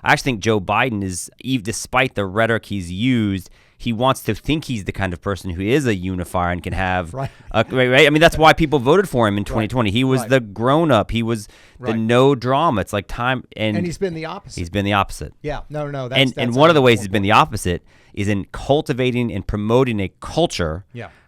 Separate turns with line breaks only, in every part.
I actually think Joe Biden is, despite the rhetoric he's used, he wants to think he's the kind of person who is a unifier and can have, right? I mean, that's why people voted for him in 2020. He was the grown-up. He was the no drama. It's like time. And
he's been the opposite.
He's been the opposite.
Yeah. No.
And one of the ways he's been the opposite is in cultivating and promoting a culture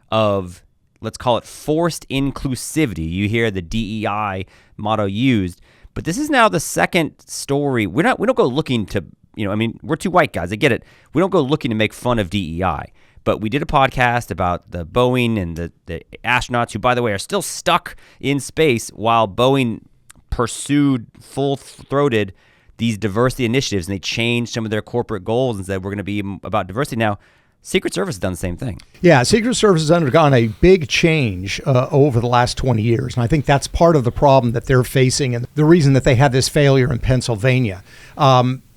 of, let's call it, forced inclusivity. You hear the DEI motto used, but this is now the second story. We don't go looking to, we're two white guys. I get it. We don't go looking to make fun of DEI, but we did a podcast about the Boeing and the astronauts who, by the way, are still stuck in space while Boeing pursued full-throated these diversity initiatives, and they changed some of their corporate goals and said, we're going to be about diversity. Now, Secret Service has done the same thing. Yeah, Secret Service has undergone a big change over the last 20 years. And I think that's part of the problem that they're facing and the reason that they had this failure in Pennsylvania.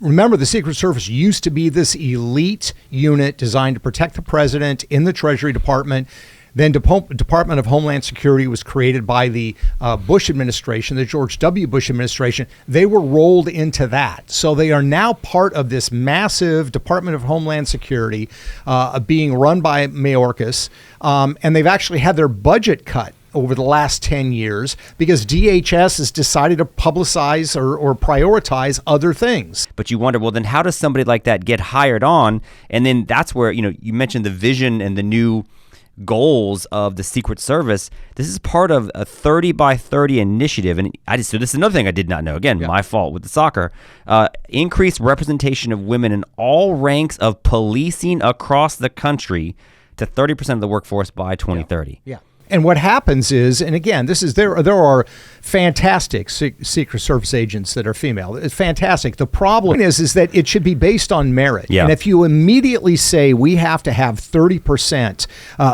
Remember, the Secret Service used to be this elite unit designed to protect the president in the Treasury Department. Then Department of Homeland Security was created by the Bush administration, the George W. Bush administration. They were rolled into that. So they are now part of this massive Department of Homeland Security being run by Mayorkas. And they've actually had their budget cut over the last 10 years because DHS has decided to publicize or prioritize other things. But you wonder, well, then how does somebody like that get hired on? And then that's where, you mentioned the vision and the new goals of the Secret Service. This is part of a 30 by 30 initiative. And so this is another thing I did not know. Again, my fault with the soccer. Increased representation of women in all ranks of policing across the country to 30% of the workforce by 2030. Yeah. And what happens is, and again, there are fantastic Secret Service agents that are female. It's fantastic. The problem is that it should be based on merit. Yeah. And if you immediately say we have to have 30%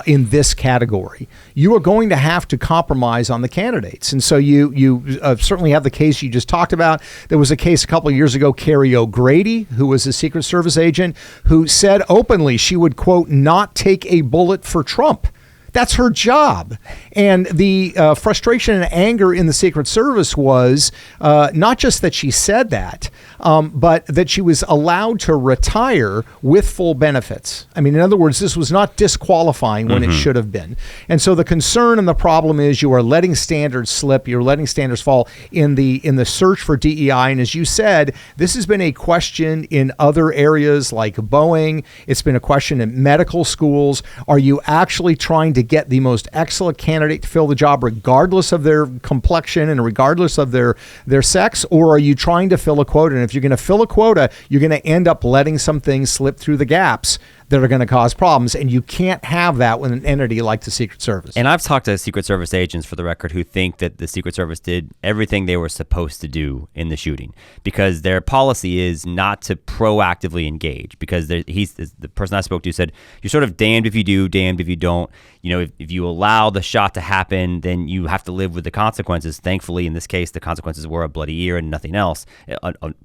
in this category, you are going to have to compromise on the candidates. And so you certainly have the case you just talked about. There was a case a couple of years ago, Carrie O'Grady, who was a Secret Service agent, who said openly she would, quote, not take a bullet for Trump. That's her job. And the frustration and anger in the Secret Service was not just that she said that, but that she was allowed to retire with full benefits. I mean, in other words, this was not disqualifying when it should have been. And so the concern and the problem is you are letting standards slip. You're letting standards fall in the search for DEI. And as you said, this has been a question in other areas like Boeing. It's been a question in medical schools. Are you actually trying to get the most excellent candidate to fill the job regardless of their complexion and regardless of their sex, or are you trying to fill a quota? And if you're going to fill a quota, you're going to end up letting some things slip through the gaps that are going to cause problems, and you can't have that with an entity like the Secret Service. And I've talked to Secret Service agents, for the record, who think that the Secret Service did everything they were supposed to do in the shooting because their policy is not to proactively engage. Because the person I spoke to said, you're sort of damned if you do, damned if you don't. If you allow the shot to happen, then you have to live with the consequences. Thankfully, in this case, the consequences were a bloody ear and nothing else.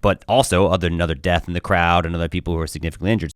But also, other than another death in the crowd and other people who are significantly injured.